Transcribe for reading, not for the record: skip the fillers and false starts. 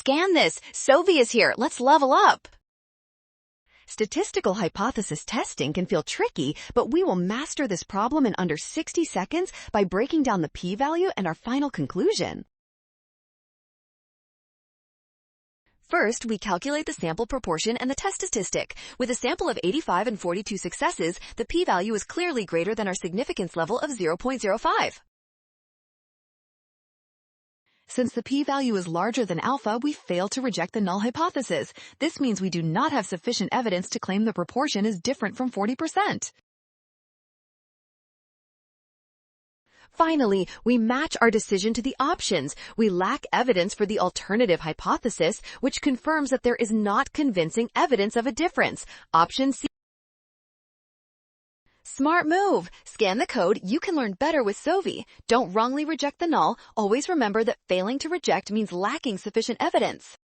Scan this. Sovi is here. Let's level up. Statistical hypothesis testing can feel tricky, but we will master this problem in under 60 seconds by breaking down the p-value and our final conclusion. First, we calculate the sample proportion and the test statistic. With a sample of 85 and 42 successes, the p-value is clearly greater than our significance level of 0.05. Since the p-value is larger than alpha, we fail to reject the null hypothesis. This means we do not have sufficient evidence to claim the proportion is different from 40%. Finally, we match our decision to the options. We lack evidence for the alternative hypothesis, which confirms that there is not convincing evidence of a difference. Option C. Smart move! Scan the code. You can learn better with Sovi. Don't wrongly reject the null. Always remember that failing to reject means lacking sufficient evidence.